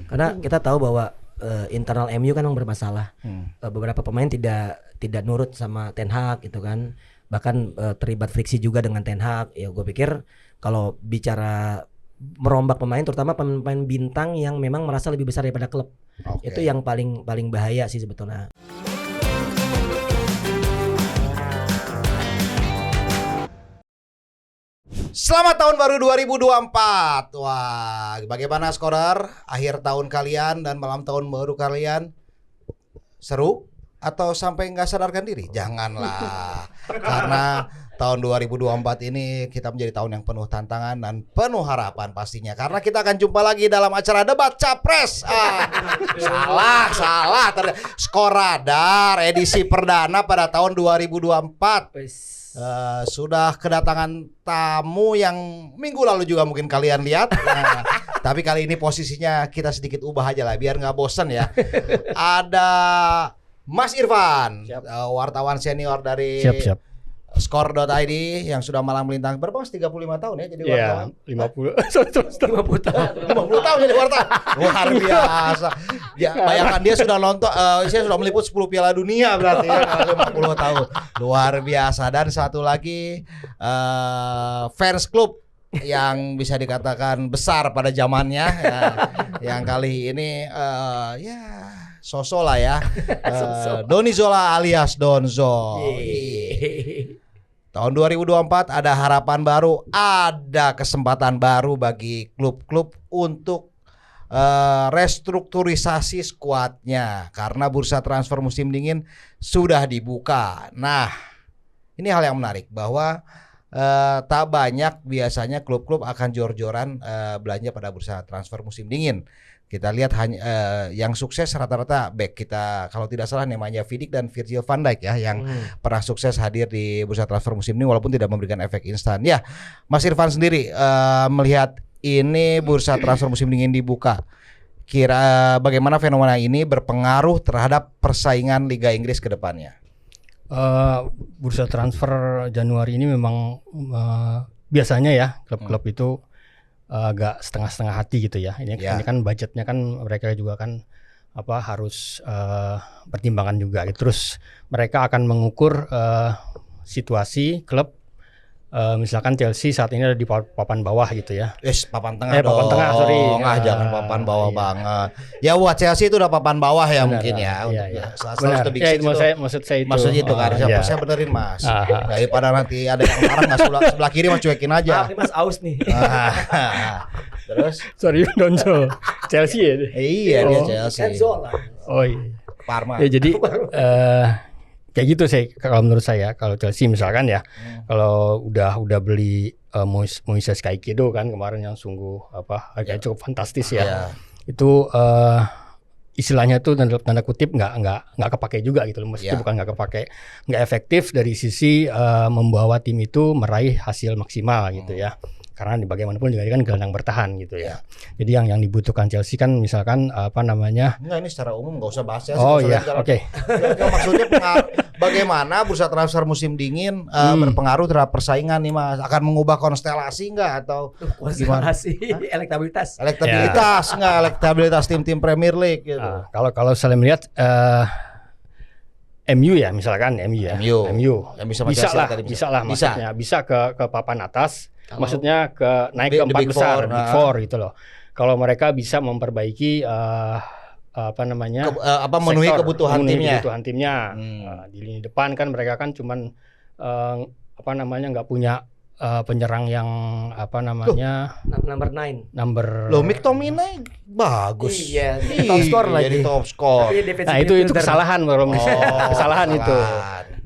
Karena kita tahu bahwa internal MU kan memang bermasalah. Beberapa pemain tidak nurut sama Ten Hag gitu kan. Bahkan terlibat friksi juga dengan Ten Hag. Ya gue pikir kalau bicara merombak pemain, terutama pemain bintang yang memang merasa lebih besar daripada klub. Itu yang paling bahaya sih sebetulnya. Selamat tahun baru 2024. Wah, bagaimana skorer akhir tahun kalian dan malam tahun baru kalian? Seru atau sampai nggak sadarkan diri? Janganlah. Karena tahun 2024 ini kita menjadi tahun yang penuh tantangan dan penuh harapan pastinya. Karena kita akan jumpa lagi dalam acara debat capres. Salah. Skoradar edisi perdana pada tahun 2024. Sudah kedatangan tamu yang minggu lalu juga mungkin kalian lihat. Tapi kali ini posisinya kita sedikit ubah aja lah biar nggak bosan ya. Ada Mas Irfan, wartawan senior dari Siap. Skor.id yang sudah malang melintang berapa Mas? 35 tahun ya jadi wartawan. 50 tahun. 50 tahun jadi wartawan. Luar biasa. Ya, bayangkan dia sudah nonton, saya sudah meliput 10 Piala Dunia berarti ya 50 tahun. Luar biasa. Dan satu lagi fans club yang bisa dikatakan besar pada zamannya ya, yang kali ini Soso lah ya. Doni Zola alias Donzo. Tahun 2024 ada harapan baru, ada kesempatan baru bagi klub-klub untuk restrukturisasi skuadnya karena bursa transfer musim dingin sudah dibuka. Nah, ini hal yang menarik bahwa tak banyak biasanya klub-klub akan jor-joran belanja pada bursa transfer musim dingin. Kita lihat hanya yang sukses rata-rata back kita, kalau tidak salah namanya Vidic dan Virgil van Dijk ya yang pernah sukses hadir di bursa transfer musim ini walaupun tidak memberikan efek instan. Ya, Mas Irfan sendiri melihat ini bursa transfer musim dingin dibuka. Kira bagaimana fenomena ini berpengaruh terhadap persaingan Liga Inggris ke depannya? Bursa transfer Januari ini memang biasanya ya klub-klub itu agak setengah-setengah hati gitu ya. Ini kan budgetnya kan mereka juga kan harus pertimbangan juga gitu. Terus mereka akan mengukur situasi klub. Misalkan Chelsea saat ini ada di papan bawah gitu ya. Papan tengah dong. Papan tengah, sorry. Jangan papan bawah banget. Ya buat Chelsea itu udah papan bawah ya. Benar, mungkin ya. Iya. Benar. Maksud saya itu. Maksud itu kan. Saya benerin Mas. Daripada nanti ada yang marah nggak sebelah kiri Mas cuekin aja. Mas aus nih. Terus? Sorry Donzo. Chelsea ya? Iya dia Chelsea. Oh iya. Parma. Ya jadi kayak gitu sih kalau menurut saya. Kalau Chelsea misalkan ya, kalau udah beli Moises Caicedo kan kemarin yang sungguh harganya cukup fantastis ya. Itu istilahnya tuh tanda kutip nggak kepake juga gitu loh. Maksudnya bukan nggak kepake, nggak efektif dari sisi membawa tim itu meraih hasil maksimal gitu ya. Karena bagaimanapun juga kan gelandang bertahan gitu ya. Jadi yang dibutuhkan Chelsea kan misalkan Enggak, ini secara umum nggak usah bahas ya. Oh iya, oke. Maksudnya bagaimana bursa transfer musim dingin berpengaruh terhadap persaingan nih Mas? Akan mengubah konstelasi nggak atau gimana? Elektabilitas tim-tim Premier League gitu. Kalau saya melihat MU ya misalkan MU bisa lah maksudnya bisa ke papan atas. Maksudnya naik ke 4 besar, Big Four gitu loh. Kalau mereka bisa memperbaiki memenuhi kebutuhan timnya. Di lini depan kan mereka kan cuman nggak punya penyerang yang number 9. Loh, McTominay bagus. Iya, top score lagi. Jadi top score. Nah, itu kesalahan kesalahan itu.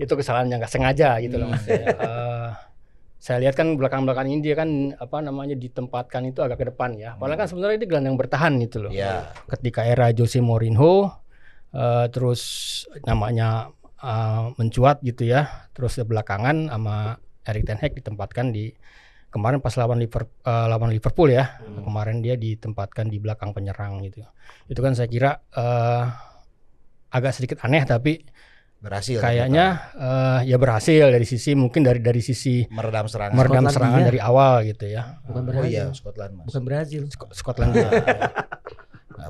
Itu kesalahan yang nggak sengaja gitu loh maksudnya. Saya lihat kan belakang ini dia kan ditempatkan itu agak ke depan ya. Padahal kan sebenarnya dia gelandang bertahan gitu loh. Yeah. Ketika era Jose Mourinho terus namanya mencuat gitu ya. Terus belakangan sama Erik ten Hag ditempatkan di kemarin pas lawan Liverpool ya. Kemarin dia ditempatkan di belakang penyerang gitu. Itu kan saya kira agak sedikit aneh tapi berhasil kayaknya ya berhasil dari sisi mungkin dari sisi meredam serangan dari awal gitu ya. Bukan Brazil. Scotland Mas. Bukan Brazil. Scotland.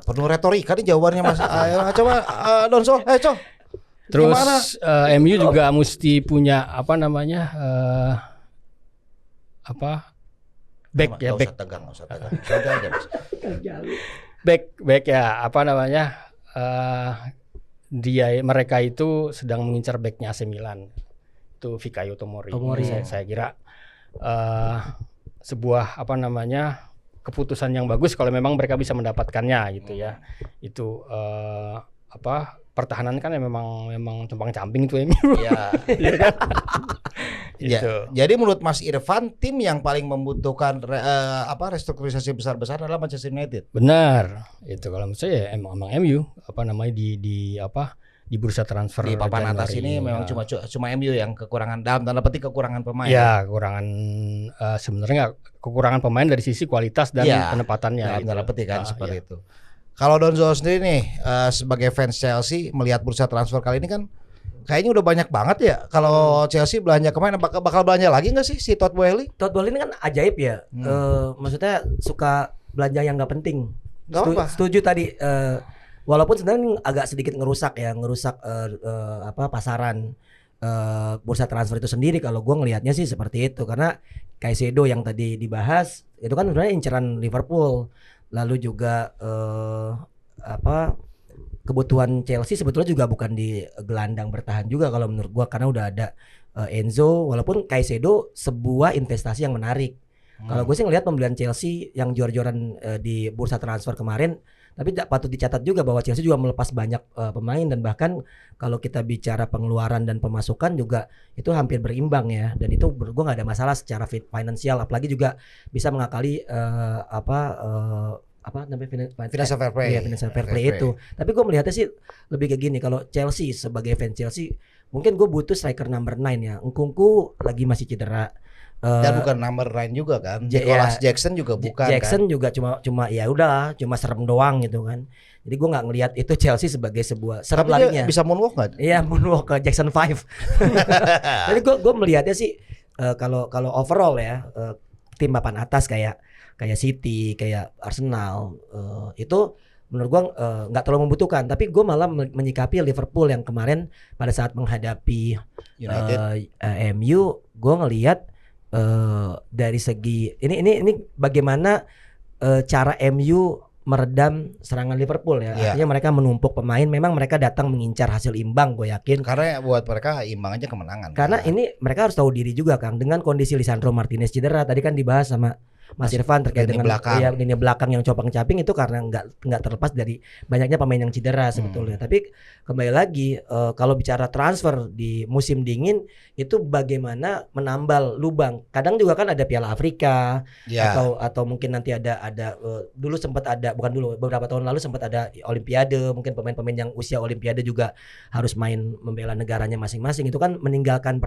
Penuh retorika nih jawabannya Mas. Ayo, coba Donso, coba. Terus Gimana? MU juga mesti punya apa namanya back ya, Nggak back usah tegang. Santai aja, Mas. back ya, apa namanya mereka itu sedang mengincar backnya AC Milan, itu Fikayo Tomori. Saya kira sebuah apa namanya keputusan yang bagus kalau memang mereka bisa mendapatkannya gitu ya. Itu pertahanan kan memang compang-camping itu MU. Iya. Gitu. Jadi menurut Mas Irfan, tim yang paling membutuhkan restrukturisasi besar-besar adalah Manchester United. Benar. Itu kalau menurut saya emang MU apa namanya di bursa transfer Di papan atas ini memang cuma MU yang kekurangan, dalam tanda petik kekurangan pemain. Ya, kekurangan sebenarnya kekurangan pemain dari sisi kualitas dan penempatannya. Dalam tanda gitu. petik kan seperti itu. Kalau Donzo sendiri nih sebagai fans Chelsea melihat bursa transfer kali ini kan kayaknya udah banyak banget ya. Kalau Chelsea belanja kemarin bakal belanja lagi nggak sih si Todd Boehly? Todd Boehly ini kan ajaib ya. Maksudnya suka belanja yang nggak penting. Setuju tadi. Walaupun sebenarnya ini agak sedikit ngerusak pasaran bursa transfer itu sendiri. Kalau gue ngelihatnya sih seperti itu, karena Caicedo yang tadi dibahas itu kan sebenarnya inceran Liverpool. Lalu juga kebutuhan Chelsea sebetulnya juga bukan di gelandang bertahan juga kalau menurut gua, karena udah ada Enzo, walaupun Caicedo sebuah investasi yang menarik. Kalau gue sih ngelihat pembelian Chelsea yang jor-joran di bursa transfer kemarin, tapi patut dicatat juga bahwa Chelsea juga melepas banyak pemain, dan bahkan kalau kita bicara pengeluaran dan pemasukan juga itu hampir berimbang ya, dan itu menurut gue nggak ada masalah secara finansial, apalagi juga bisa mengakali Financial fair play. Iya, financial fair play itu. Tapi gue melihatnya sih lebih kayak gini, kalau Chelsea sebagai fans Chelsea, mungkin gue butuh striker number 9 ya. Nkunku lagi masih cedera. Dan bukan number 9 juga kan. Nicholas Jackson juga bukan. Jackson kan? juga cuma ya udah, cuma serem doang gitu kan. Jadi gue nggak ngelihat itu Chelsea sebagai sebuah serem larinya. Bisa moonwalk nggak? Iya, moonwalk ke Jackson 5. Jadi gue melihatnya sih kalau overall ya tim papan atas kayak City, kayak Arsenal itu menurut gue nggak terlalu membutuhkan. Tapi gue malah menyikapi Liverpool yang kemarin pada saat menghadapi MU, gue ngelihat dari segi ini bagaimana cara MU meredam serangan Liverpool ya. Artinya mereka menumpuk pemain, memang mereka datang mengincar hasil imbang, gue yakin. Karena buat mereka imbang aja kemenangan. Karena ini mereka harus tahu diri juga Kang, dengan kondisi Lisandro Martinez cedera. Tadi kan dibahas sama Mas Irfan terkait dengan lini belakang yang copang-caping, itu karena nggak terlepas dari banyaknya pemain yang cedera sebetulnya. Tapi kembali lagi kalau bicara transfer di musim dingin itu bagaimana menambal lubang. Kadang juga kan ada Piala Afrika atau mungkin nanti ada dulu sempat ada, bukan dulu, beberapa tahun lalu sempat ada Olimpiade, mungkin pemain-pemain yang usia Olimpiade juga harus main membela negaranya masing-masing, itu kan meninggalkan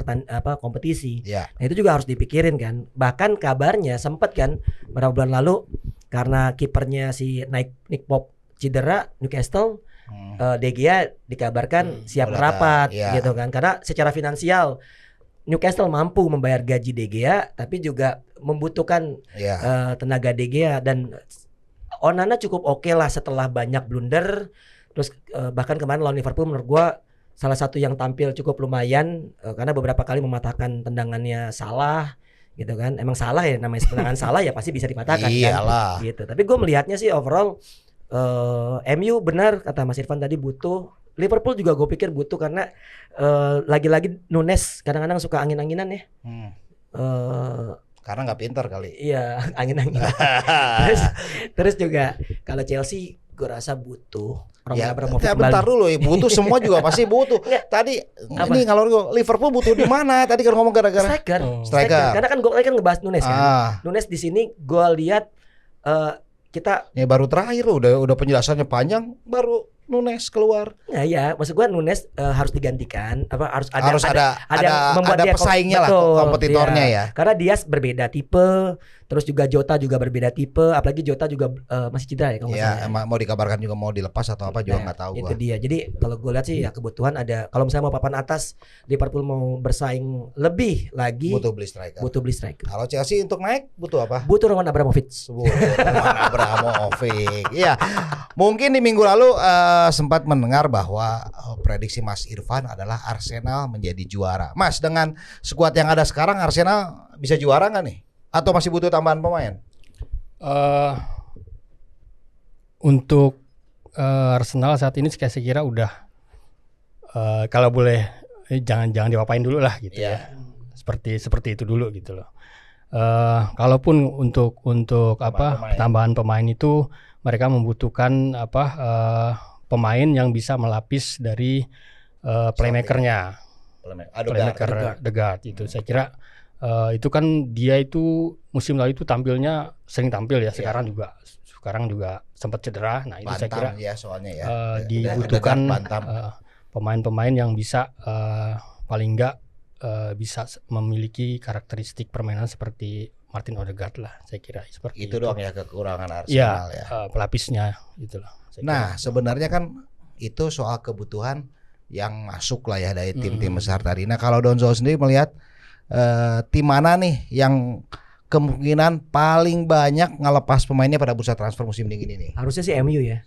kompetisi. Nah, itu juga harus dipikirin kan. Bahkan kabarnya sempat kan beberapa bulan lalu karena kipernya si Nick Pope cedera Newcastle, De Gea dikabarkan siap merapat gitu kan, karena secara finansial Newcastle mampu membayar gaji De Gea, tapi juga membutuhkan tenaga De Gea, dan Onana cukup oke lah setelah banyak blunder. Terus bahkan kemarin lawan Liverpool menurut gua salah satu yang tampil cukup lumayan karena beberapa kali mematahkan tendangannya Salah gitu kan. Emang Salah ya, namanya tendangan Salah ya pasti bisa dipatahkan kan gitu. Tapi gue melihatnya sih overall MU benar kata Mas Irfan tadi butuh. Liverpool juga gue pikir butuh, karena lagi-lagi Nunes kadang-kadang suka angin-anginan ya. Karena nggak pintar kali. Iya, angin-anginan. terus juga kalau Chelsea gue rasa butuh bentar dulu ya, butuh semua juga pasti butuh. Tadi ini kalau Liverpool butuh di mana? Tadi kan ngomong gara-gara striker. Karena kan gue kan ngebahas Nunes kan. Nunes di sini gue lihat kita ini baru terakhir udah penjelasannya panjang, baru Nunes keluar. Nah, ya, maksud gua Nunes harus digantikan, harus ada pesaingnya lah, kompetitornya ya. Karena Diaz berbeda tipe, Terus juga Jota juga berbeda tipe, apalagi Jota juga masih cedera ya kalau nggak Iya, salah. emang mau dikabarkan juga mau dilepas atau apa juga nggak tahu Itu gua. dia. Jadi kalau gue lihat sih ya kebutuhan ada. Kalau misalnya mau papan atas, Liverpool mau bersaing lebih lagi, Butuh beli striker. butuh beli striker. Kalau Chelsea untuk naik butuh apa? Butuh Roman Abramovich. Roman Abramovich. Iya. Mungkin di minggu lalu sempat mendengar bahwa prediksi Mas Irfan adalah Arsenal menjadi juara. Mas, dengan skuad yang ada sekarang Arsenal bisa juara nggak nih? Atau masih butuh tambahan pemain? Untuk Arsenal saat ini saya kira udah kalau boleh jangan diapain dulu lah gitu ya. Seperti itu dulu gitu loh. Kalaupun untuk tambahan pemain itu mereka membutuhkan pemain yang bisa melapis dari playmakernya. Playmaker Odegaard itu saya kira itu kan dia itu musim lalu itu sering tampil ya, sekarang juga sempat cedera. Nah itu saya kira ya, soalnya ya. dibutuhkan pemain-pemain yang bisa paling enggak bisa memiliki karakteristik permainan seperti Martin Odegaard lah, saya kira seperti itu doang ya kekurangan Arsenal ya. Pelapisnya itulah. Nah sebenarnya kan itu soal kebutuhan yang masuk lah ya dari tim-tim besar tadi. Nah kalau Donzo sendiri melihat tim mana nih yang kemungkinan paling banyak ngelepas pemainnya pada bursa transfer musim dingin ini? Harusnya sih MU ya.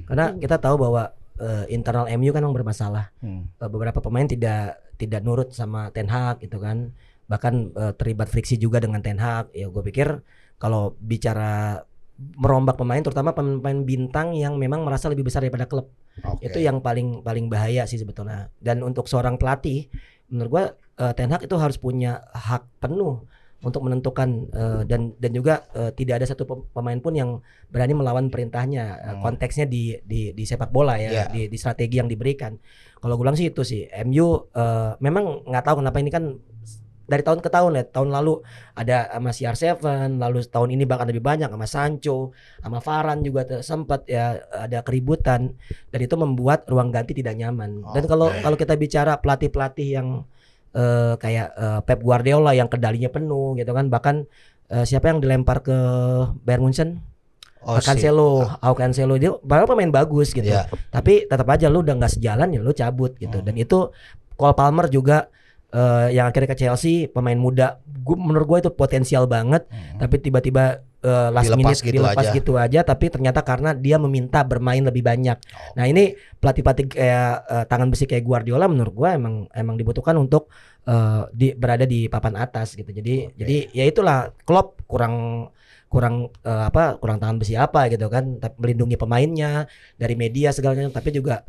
Karena kita tahu bahwa internal MU kan yang bermasalah. Beberapa pemain tidak nurut sama Ten Hag gitu kan. Bahkan terlibat friksi juga dengan Ten Hag. Ya gue pikir kalau bicara merombak pemain, terutama pemain bintang yang memang merasa lebih besar daripada klub. Itu yang paling bahaya sih sebetulnya. Dan untuk seorang pelatih, menurut gua Ten Hag itu harus punya hak penuh untuk menentukan dan juga tidak ada satu pemain pun yang berani melawan perintahnya. Konteksnya di sepak bola ya, di strategi yang diberikan. Kalau gue bilang sih itu sih MU memang nggak tahu kenapa ini kan dari tahun ke tahun ya. Tahun lalu ada sama CR7, lalu tahun ini bahkan lebih banyak sama Sancho, sama Varane juga sempat ya ada keributan, dan itu membuat ruang ganti tidak nyaman. Dan kalau kita bicara pelatih-pelatih yang kayak Pep Guardiola yang kendalinya penuh gitu kan, bahkan siapa yang dilempar ke Bayern Munchen? Cancelo dia padahal pemain bagus gitu. Tapi tetap aja lu udah nggak sejalan ya lu cabut gitu. Dan itu Cole Palmer juga yang akhirnya ke Chelsea, pemain muda, menurut gue itu potensial banget, tapi tiba-tiba last minute dilepas gitu aja. Tapi ternyata karena dia meminta bermain lebih banyak. Nah ini pelatih-pelatih kayak tangan besi kayak Guardiola menurut gue emang dibutuhkan untuk berada di papan atas gitu. Jadi ya itulah Klopp kurang tangan besi apa gitu kan, tapi melindungi pemainnya dari media segalanya, tapi juga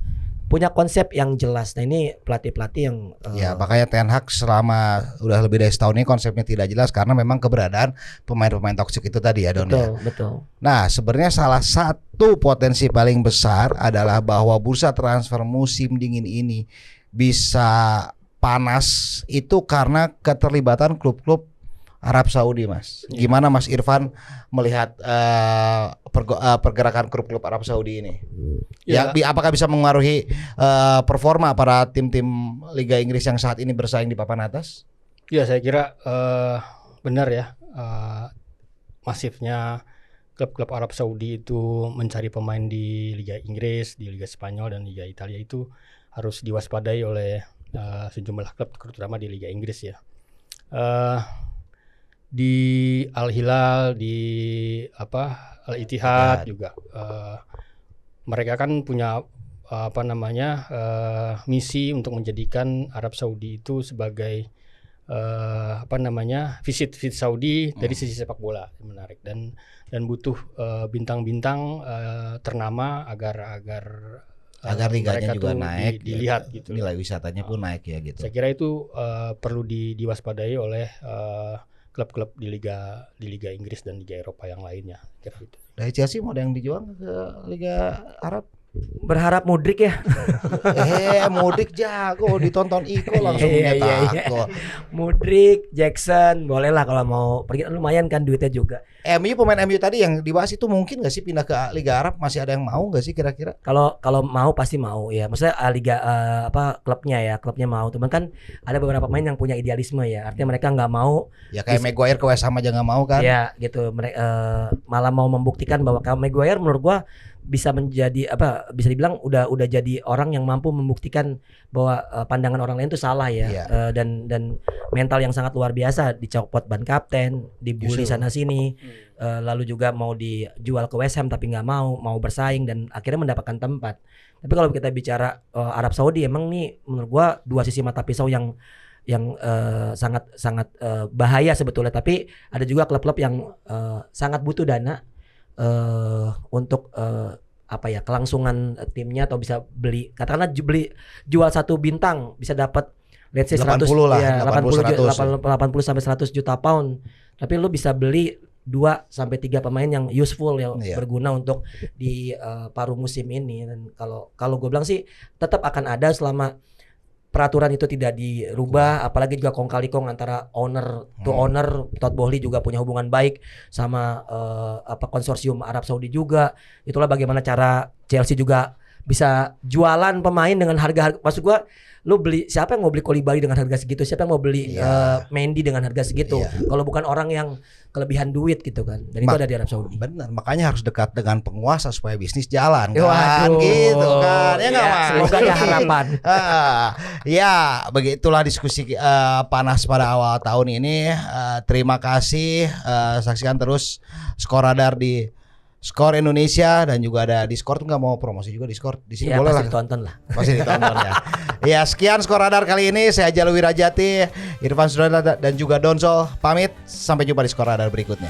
punya konsep yang jelas. Nah ini pelatih-pelatih yang ya makanya Ten Hag selama udah lebih dari setahun ini konsepnya tidak jelas karena memang keberadaan pemain-pemain toksik itu tadi ya Don. Betul. Nah sebenarnya salah satu potensi paling besar adalah bahwa bursa transfer musim dingin ini bisa panas itu karena keterlibatan klub-klub Arab Saudi, Mas. Gimana Mas Irfan melihat pergerakan klub-klub Arab Saudi ini? Apakah bisa mengaruhi performa para tim-tim Liga Inggris yang saat ini bersaing di papan atas? Ya, saya kira benar ya. Masifnya klub-klub Arab Saudi itu mencari pemain di Liga Inggris, di Liga Spanyol dan Liga Italia itu harus diwaspadai oleh sejumlah klub, terutama di Liga Inggris ya. Di Al Hilal, di Al Ittihad juga mereka kan punya misi untuk menjadikan Arab Saudi itu sebagai visit Saudi dari sisi sepak bola menarik dan butuh bintang-bintang ternama agar liganya juga naik, dilihat gitu. Nilai wisatanya pun naik ya gitu. Saya kira itu perlu diwaspadai oleh klub-klub di Liga Inggris dan Liga Eropa yang lainnya. Kira gitu. Dari Chelsea mau ada yang dijual ke Liga Arab? Berharap Mudrik ya. Modric jago, ditonton Iko langsung Iya, iya, nyetak iya. gol. Mudrik, Jackson, boleh lah kalau mau pergi, lumayan kan duitnya juga. Pemain MU tadi yang dibahas itu mungkin nggak sih pindah ke Liga Arab? Masih ada yang mau nggak sih kira-kira? Kalau mau pasti mau ya. Maksudnya liga klubnya mau. Cuman kan ada beberapa pemain yang punya idealisme ya. Artinya mereka nggak mau. Ya kayak Maguire ke West Ham aja nggak mau kan? Ya gitu. Mereka malah mau membuktikan bahwa kalau Maguire menurut gua bisa menjadi bisa dibilang udah jadi orang yang mampu membuktikan bahwa pandangan orang lain itu salah ya. Iya. Dan mental yang sangat luar biasa, dicopot ban kapten, dibully Justru. sana sini. Lalu juga mau dijual ke West Ham tapi nggak mau bersaing dan akhirnya mendapatkan tempat. Tapi kalau kita bicara Arab Saudi, emang nih menurut gua dua sisi mata pisau yang sangat bahaya sebetulnya. Tapi ada juga klub-klub yang sangat butuh dana untuk kelangsungan timnya, atau bisa beli, katakanlah jual satu bintang bisa dapat let's say 100 80 lah, ya, 80 sampai 100 juta pound. Tapi lu bisa beli 2 sampai 3 pemain yang useful, yang Iya. berguna untuk di paruh musim ini. Dan kalau gue bilang sih tetap akan ada selama peraturan itu tidak dirubah, apalagi juga kong kali kong antara owner to owner. Todd Boehly juga punya hubungan baik sama konsorsium Arab Saudi juga. Itulah bagaimana cara Chelsea juga bisa jualan pemain dengan harga, maksud gua lu beli, siapa yang mau beli Koulibaly dengan harga segitu, siapa yang mau beli Mendy dengan harga segitu, kalau bukan orang yang kelebihan duit gitu kan. Dan itu ada di Arab Saudi. Benar, makanya harus dekat dengan penguasa supaya bisnis jalan kan, Waduh. gitu kan, ya nggak Mas? Semoga ada harapan. Ya, begitulah diskusi panas pada awal tahun ini. Terima kasih, saksikan terus Skor Radar di Skor Indonesia, dan juga ada Discord. Nggak mau promosi juga Discord di sini, Ya boleh pasti lah. ditonton lah. Pasti ditonton ya. Ya, sekian Skor Radar kali ini. Saya Jalul Wirajati, Irfan Sudara dan juga Donsol pamit. Sampai jumpa di Skor Radar berikutnya.